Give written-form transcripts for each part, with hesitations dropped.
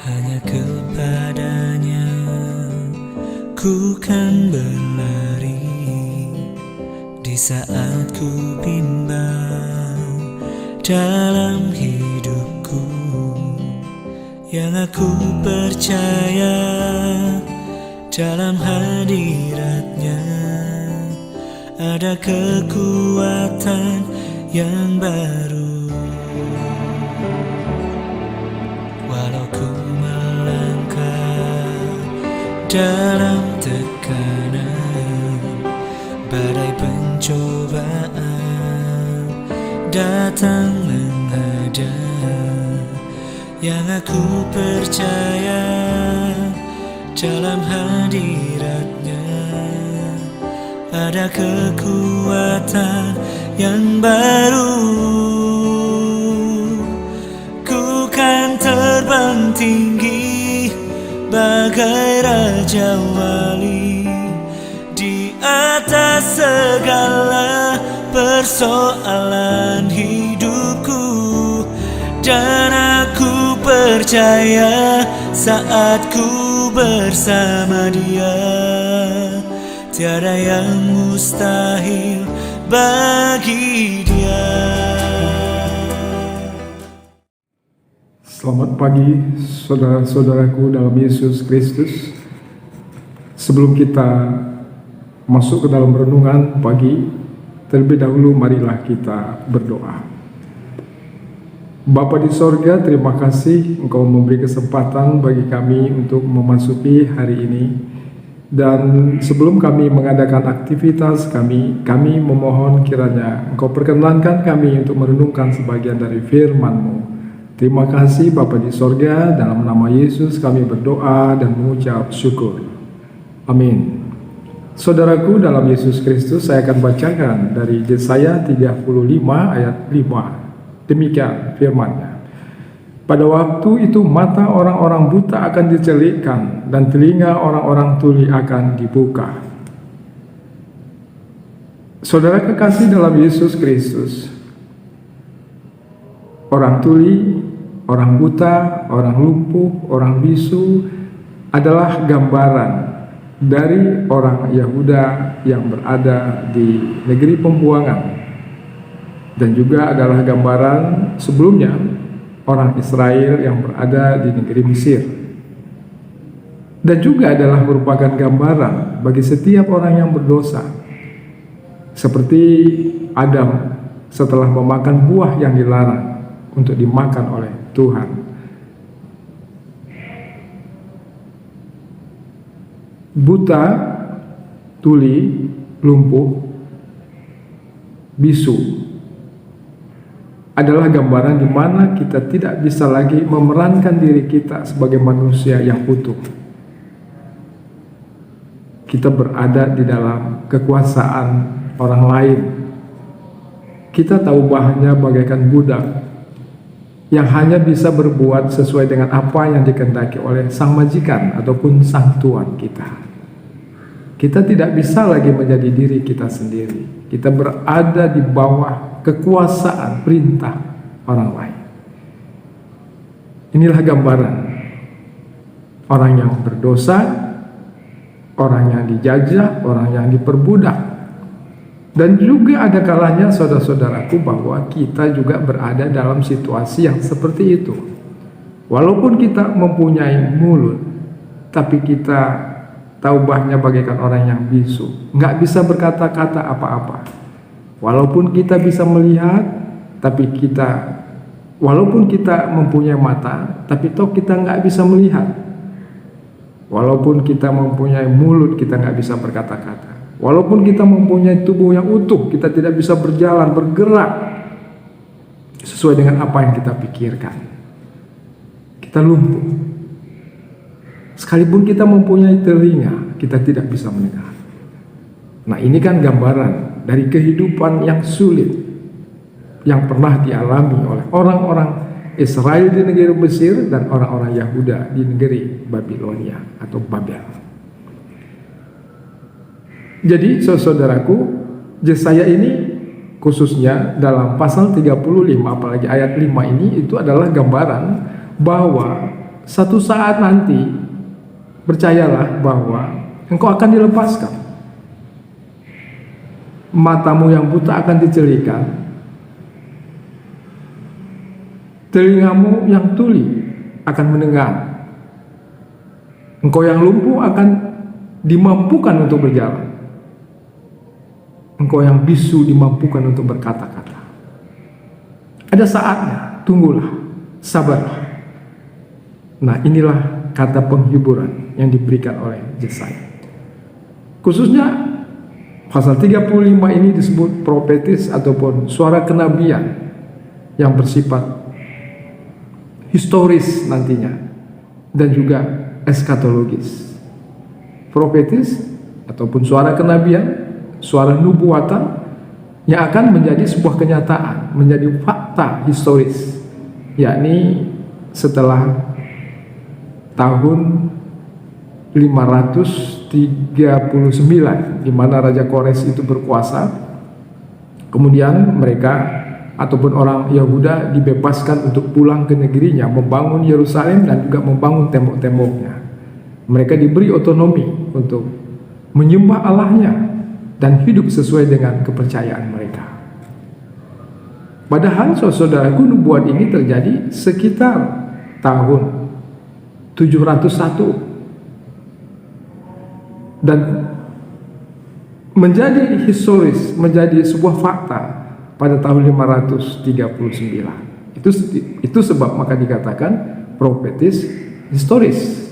Hanya kepadanya ku kan berlari di saat ku bimbang dalam hidupku. Yang aku percaya dalam hadiratnya ada kekuatan yang baru. Walau ku melangkah dalam tekanan, badai pencobaan datang menghadang. Yang aku percaya dalam hadiratnya ada kekuatan yang baru. Ku kan terbang tinggi bagai raja wali di atas segala persoalan hidupku. Dan aku percaya saat ku bersama Dia, tiada yang mustahil bagi Dia. Selamat pagi saudara-saudaraku dalam Yesus Kristus. Sebelum kita masuk ke dalam renungan pagi, terlebih dahulu marilah kita berdoa. Bapa di sorga, terima kasih Engkau memberi kesempatan bagi kami untuk memasuki hari ini. Dan sebelum kami mengadakan aktivitas kami memohon kiranya Engkau perkenankan kami untuk merenungkan sebagian dari firman-Mu. Terima kasih Bapa di sorga, dalam nama Yesus kami berdoa dan mengucap syukur. Amin. Saudaraku dalam Yesus Kristus, saya akan bacakan dari Yesaya 35 ayat 5. Demikian firman-Nya. Pada waktu itu mata orang-orang buta akan dicelikkan dan telinga orang-orang tuli akan dibuka. Saudara kekasih dalam Yesus Kristus, orang tuli, orang buta, orang lumpuh, orang bisu adalah gambaran dari orang Yahuda yang berada di negeri pembuangan. Dan juga adalah gambaran sebelumnya orang Israel yang berada di negeri Mesir. Dan juga adalah merupakan gambaran bagi setiap orang yang berdosa. Seperti Adam setelah memakan buah yang dilarang untuk dimakan oleh Tuhan. Buta, tuli, lumpuh, bisu adalah gambaran di mana kita tidak bisa lagi memerankan diri kita sebagai manusia yang utuh. Kita berada di dalam kekuasaan orang lain. Kita tahu bahannya bagaikan budak yang hanya bisa berbuat sesuai dengan apa yang dikehendaki oleh sang majikan ataupun sang tuan kita. Kita tidak bisa lagi menjadi diri kita sendiri. Kita berada di bawah kekuasaan perintah orang lain. Inilah gambaran orang yang berdosa, orang yang dijajah, orang yang diperbudak. Dan juga ada kalanya saudara-saudaraku bahwa kita juga berada dalam situasi yang seperti itu. Walaupun kita mempunyai mulut, tapi kita taubahnya bagaikan orang yang bisu, nggak bisa berkata-kata apa-apa. Walaupun kita bisa melihat, tapi walaupun kita mempunyai mata, tapi toh kita nggak bisa melihat. Walaupun kita mempunyai mulut, kita nggak bisa berkata-kata. Walaupun kita mempunyai tubuh yang utuh, kita tidak bisa berjalan, bergerak sesuai dengan apa yang kita pikirkan. Kita lumpuh. Sekalipun kita mempunyai telinga, kita tidak bisa mendengar. Nah, ini kan gambaran dari kehidupan yang sulit yang pernah dialami oleh orang-orang Israel di negeri Mesir dan orang-orang Yahuda di negeri Babilonia atau Babel. Jadi saudaraku, Yesaya ini khususnya dalam pasal 35 apalagi ayat 5 ini itu adalah gambaran bahwa satu saat nanti percayalah bahwa engkau akan dilepaskan. Matamu yang buta akan dicelikan, telingamu yang tuli akan mendengar, engkau yang lumpuh akan dimampukan untuk berjalan, engkau yang bisu dimampukan untuk berkata-kata. Ada saatnya, tunggulah, sabarlah. Nah, inilah kata penghiburan yang diberikan oleh Yesaya. Khususnya pasal 35 ini disebut profetis ataupun suara kenabian yang bersifat historis nantinya dan juga eskatologis. Profetis ataupun suara kenabian, suara nubuatan yang akan menjadi sebuah kenyataan, menjadi fakta historis, yakni setelah tahun 539 di mana Raja Kores itu berkuasa. Kemudian mereka ataupun orang Yahuda dibebaskan untuk pulang ke negerinya, membangun Yerusalem dan juga membangun tembok-temboknya. Mereka diberi otonomi untuk menyembah Allahnya dan hidup sesuai dengan kepercayaan mereka. Padahal saudaraku, nubuat ini terjadi sekitar tahun 701 dan menjadi historis, menjadi sebuah fakta pada tahun 539. Itu sebab maka dikatakan profetis historis.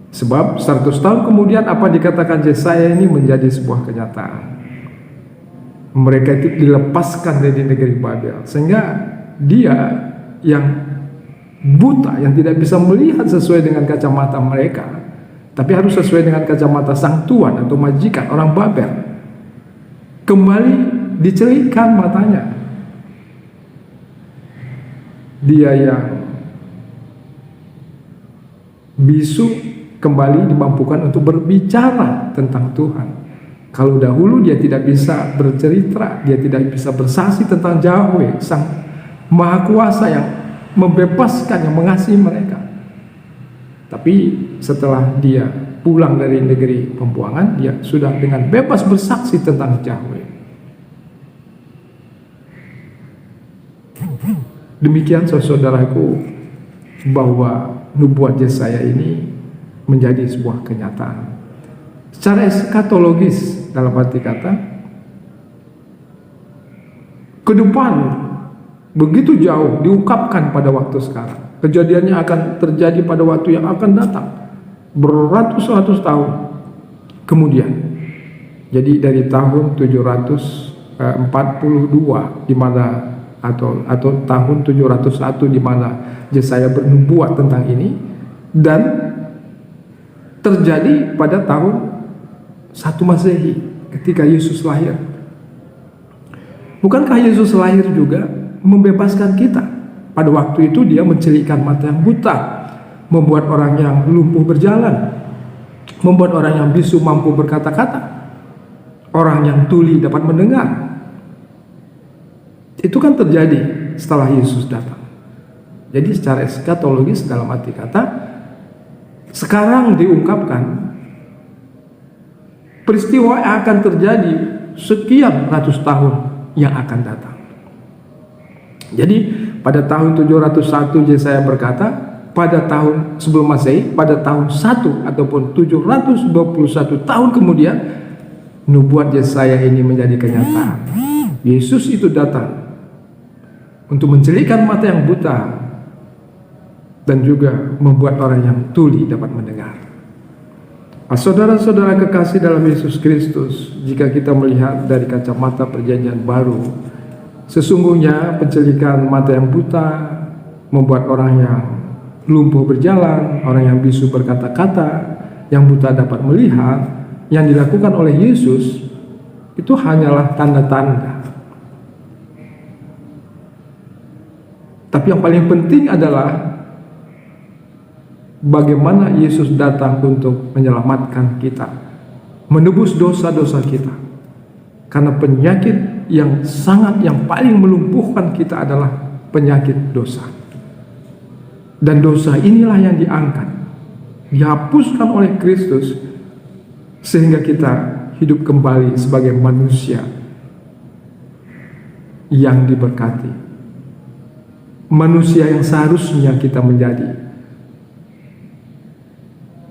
Sebab 100 tahun kemudian apa dikatakan Yesaya ini menjadi sebuah kenyataan. Mereka itu dilepaskan dari negeri Babel, sehingga dia yang buta, yang tidak bisa melihat sesuai dengan kacamata mereka, tapi harus sesuai dengan kacamata sang tuan atau majikan orang Babel, kembali dicelikkan matanya. Dia yang bisu kembali dimampukan untuk berbicara tentang Tuhan. Kalau dahulu dia tidak bisa bercerita, dia tidak bisa bersaksi tentang Yahweh, sang Maha Kuasa yang membebaskan, yang mengasihi mereka. Tapi setelah dia pulang dari negeri pembuangan, dia sudah dengan bebas bersaksi tentang Yahweh. Demikian saudaraku, bahwa nubuat Yesaya ini menjadi sebuah kenyataan. Secara eskatologis, dalam arti kata, ke depan begitu jauh diungkapkan pada waktu sekarang. Kejadiannya akan terjadi pada waktu yang akan datang, beratus-ratus tahun kemudian. Jadi dari tahun 742 di mana atau tahun 701 di mana Yesaya bernubuat tentang ini, dan terjadi pada tahun 1 Masehi ketika Yesus lahir. Bukankah Yesus lahir juga membebaskan kita? Pada waktu itu dia mencelikkan mata yang buta, membuat orang yang lumpuh berjalan, membuat orang yang bisu mampu berkata-kata, orang yang tuli dapat mendengar. Itu kan terjadi setelah Yesus datang. Jadi secara eskatologis, dalam arti kata, sekarang diungkapkan peristiwa yang akan terjadi sekian ratus tahun yang akan datang. Jadi pada tahun 701 Yesaya berkata, pada tahun sebelum Masehi, pada tahun 1 ataupun 721 tahun kemudian, nubuat Yesaya ini menjadi kenyataan. Yesus itu datang untuk mencelikkan mata yang buta dan juga membuat orang yang tuli dapat mendengar. Saudara-saudara kekasih dalam Yesus Kristus, jika kita melihat dari kacamata perjanjian baru, sesungguhnya pencelikan mata yang buta membuat orang yang lumpuh berjalan, orang yang bisu berkata-kata, yang buta dapat melihat. Yang dilakukan oleh Yesus itu hanyalah tanda-tanda. Tapi yang paling penting adalah bagaimana Yesus datang untuk menyelamatkan kita, menebus dosa-dosa kita. Karena penyakit yang paling melumpuhkan kita adalah penyakit dosa. Dan dosa inilah yang diangkat, dihapuskan oleh Kristus, sehingga kita hidup kembali sebagai manusia yang diberkati, manusia yang seharusnya kita menjadi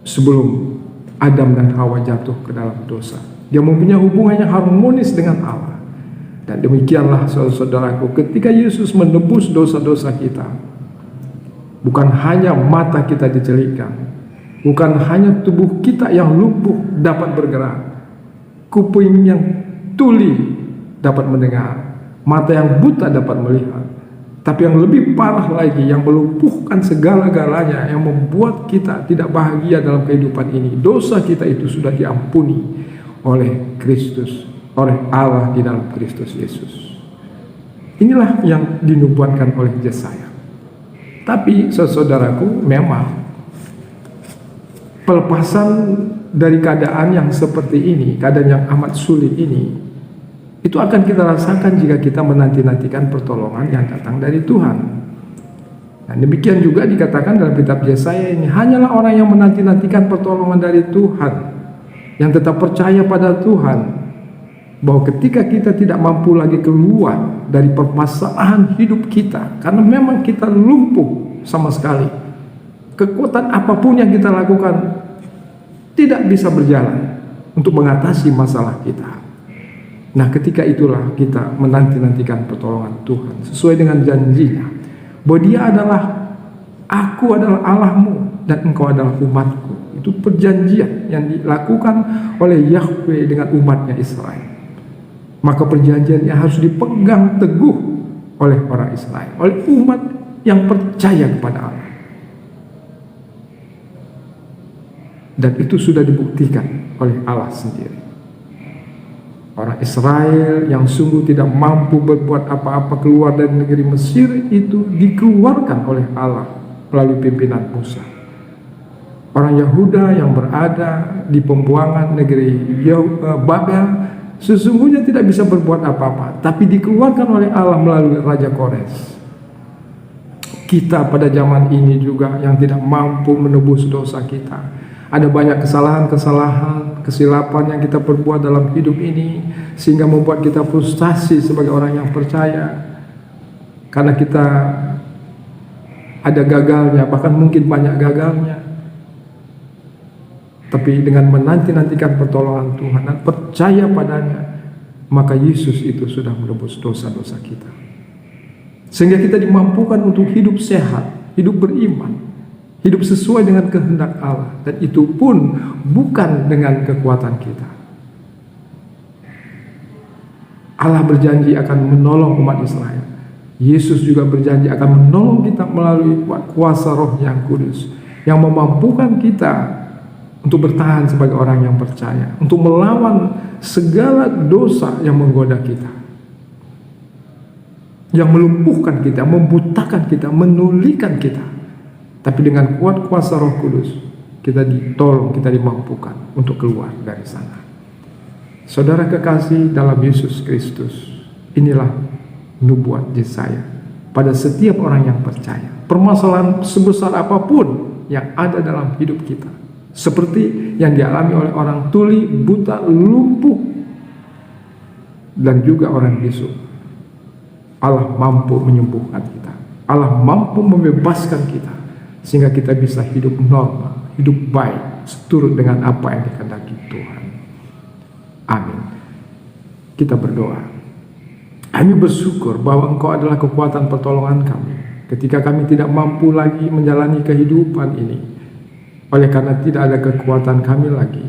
sebelum Adam dan Hawa jatuh ke dalam dosa. Dia mempunyai hubungan yang harmonis dengan Allah. Dan demikianlah saudara-saudaraku, ketika Yesus menebus dosa-dosa kita, bukan hanya mata kita dicelikkan, bukan hanya tubuh kita yang lumpuh dapat bergerak, kuping yang tuli dapat mendengar, mata yang buta dapat melihat, tapi yang lebih parah lagi, yang melumpuhkan segala-galanya, yang membuat kita tidak bahagia dalam kehidupan ini, dosa kita itu sudah diampuni oleh Kristus, oleh Allah di dalam Kristus Yesus. Inilah yang dinubuatkan oleh Yesaya. Tapi saudaraku, memang pelepasan dari keadaan yang seperti ini, keadaan yang amat sulit ini, itu akan kita rasakan jika kita menanti-nantikan pertolongan yang datang dari Tuhan. Dan demikian juga dikatakan dalam kitab Yesaya ini, hanyalah orang yang menanti-nantikan pertolongan dari Tuhan, yang tetap percaya pada Tuhan, bahwa ketika kita tidak mampu lagi keluar dari permasalahan hidup kita, karena memang kita lumpuh sama sekali, kekuatan apapun yang kita lakukan tidak bisa berjalan untuk mengatasi masalah kita. Nah, ketika itulah kita menanti-nantikan pertolongan Tuhan sesuai dengan janjinya, bahwa Dia adalah, aku adalah Allahmu dan engkau adalah umatku. Itu perjanjian yang dilakukan oleh Yahweh dengan umatnya Israel. Maka perjanjian yang harus dipegang teguh oleh orang Israel, oleh umat yang percaya kepada Allah. Dan itu sudah dibuktikan oleh Allah sendiri. Orang Israel yang sungguh tidak mampu berbuat apa-apa keluar dari negeri Mesir itu dikeluarkan oleh Allah melalui pimpinan Musa. Orang Yahuda yang berada di pembuangan negeri Babel sesungguhnya tidak bisa berbuat apa-apa, tapi dikeluarkan oleh Allah melalui Raja Kores. Kita pada zaman ini juga yang tidak mampu menebus dosa kita. Ada banyak kesalahan-kesalahan, kesilapan yang kita perbuat dalam hidup ini, sehingga membuat kita frustasi sebagai orang yang percaya. Karena kita ada gagalnya, bahkan mungkin banyak gagalnya. Tapi dengan menanti-nantikan pertolongan Tuhan dan percaya padanya, maka Yesus itu sudah menebus dosa-dosa kita, sehingga kita dimampukan untuk hidup sehat, hidup beriman, hidup sesuai dengan kehendak Allah. Dan itu pun bukan dengan kekuatan kita. Allah berjanji akan menolong umat Israel. Yesus juga berjanji akan menolong kita melalui kuasa Roh yang kudus, yang memampukan kita untuk bertahan sebagai orang yang percaya, untuk melawan segala dosa yang menggoda kita, yang melumpuhkan kita, membutakan kita, menulikan kita. Tapi dengan kuat kuasa Roh Kudus, kita ditolong, kita dimampukan untuk keluar dari sana. Saudara kekasih dalam Yesus Kristus, inilah nubuat Yesaya pada setiap orang yang percaya. Permasalahan sebesar apapun yang ada dalam hidup kita, seperti yang dialami oleh orang tuli, buta, lumpuh, dan juga orang bisu, Allah mampu menyembuhkan kita. Allah mampu membebaskan kita, sehingga kita bisa hidup normal, hidup baik, seturut dengan apa yang dikehendaki Tuhan. Amin. Kita berdoa. Kami bersyukur bahwa Engkau adalah kekuatan pertolongan kami ketika kami tidak mampu lagi menjalani kehidupan ini. Oleh karena tidak ada kekuatan kami lagi,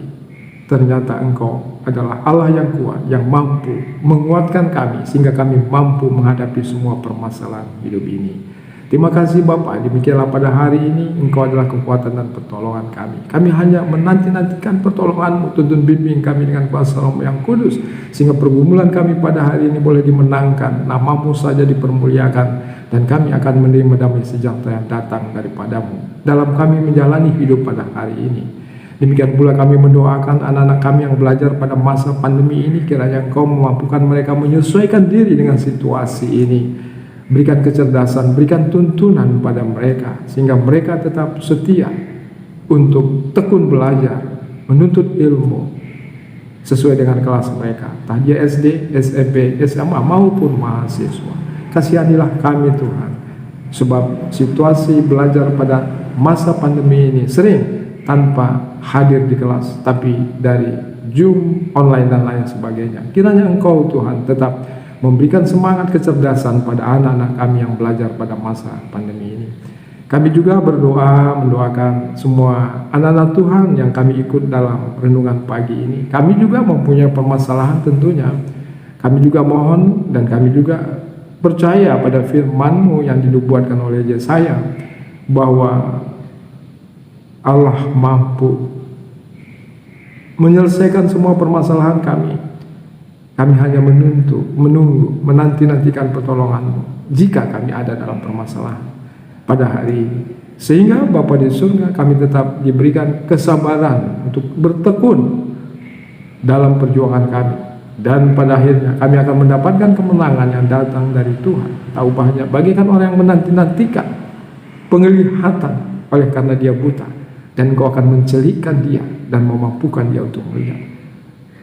ternyata Engkau adalah Allah yang kuat, yang mampu menguatkan kami sehingga kami mampu menghadapi semua permasalahan hidup ini. Terima kasih Bapa, demikianlah pada hari ini Engkau adalah kekuatan dan pertolongan kami. Kami hanya menanti-nantikan pertolongan-Mu, tuntun bimbing kami dengan kuasa Roh yang kudus, sehingga pergumulan kami pada hari ini boleh dimenangkan, nama-Mu saja dipermuliakan, dan kami akan menerima damai sejahtera yang datang daripada-Mu dalam kami menjalani hidup pada hari ini. Demikian pula kami mendoakan anak-anak kami yang belajar pada masa pandemi ini, kiranya Engkau memampukan mereka menyesuaikan diri dengan situasi ini. berikan kecerdasan, berikan tuntunan pada mereka, sehingga mereka tetap setia untuk tekun belajar, menuntut ilmu, sesuai dengan kelas mereka, entah dia SD, SMP, SMA maupun mahasiswa. Kasihanilah kami Tuhan, sebab situasi belajar pada masa pandemi ini sering tanpa hadir di kelas, tapi dari Zoom, online dan lain sebagainya. Kiranya Engkau Tuhan tetap memberikan semangat kecerdasan pada anak-anak kami yang belajar pada masa pandemi ini. Kami juga berdoa mendoakan semua anak-anak Tuhan yang kami ikut dalam renungan pagi ini. Kami juga mempunyai permasalahan tentunya. Kami juga mohon dan kami juga percaya pada firman-Mu yang dinubuatkan oleh Yesaya, bahwa Allah mampu menyelesaikan semua permasalahan kami. Kami hanya menunggu, menanti-nantikan pertolongan-Mu jika kami ada dalam permasalahan pada hari ini. Sehingga Bapa di surga, kami tetap diberikan kesabaran untuk bertekun dalam perjuangan kami, dan pada akhirnya kami akan mendapatkan kemenangan yang datang dari Tuhan. Tak ubahnya bagaikan orang yang menanti-nantikan penglihatan oleh karena dia buta, dan Engkau akan mencelikkan dia dan memampukan dia untuk melihat.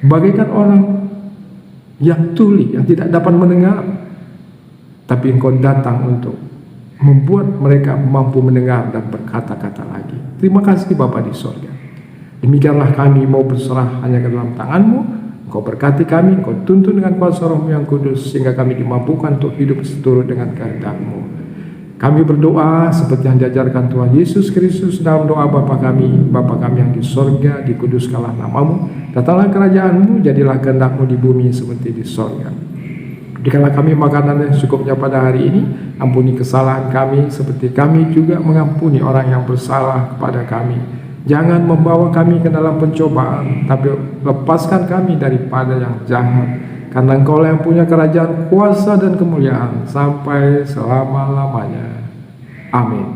Bagaikan orang yang tuli, yang tidak dapat mendengar, tapi Engkau datang untuk membuat mereka mampu mendengar dan berkata-kata lagi. Terima kasih Bapa di sorga. Demikianlah kami mau berserah hanya ke dalam tangan-Mu. Engkau berkati kami, Engkau tuntun dengan kuasa Roh-Mu yang kudus, sehingga kami dimampukan untuk hidup seturut dengan kehendak-Mu. Kami berdoa seperti yang diajarkan Tuhan Yesus Kristus dalam doa Bapa kami yang di sorga, dikuduskanlah nama-Mu, datanglah kerajaan-Mu, jadilah kehendak-Mu di bumi seperti di sorga. Berikanlah kami makanan yang cukupnya pada hari ini. Ampuni kesalahan kami seperti kami juga mengampuni orang yang bersalah kepada kami. Jangan membawa kami ke dalam pencobaan, tapi lepaskan kami daripada yang jahat. Karena Engkau yang punya kerajaan, kuasa dan kemuliaan sampai selama-lamanya. Amin.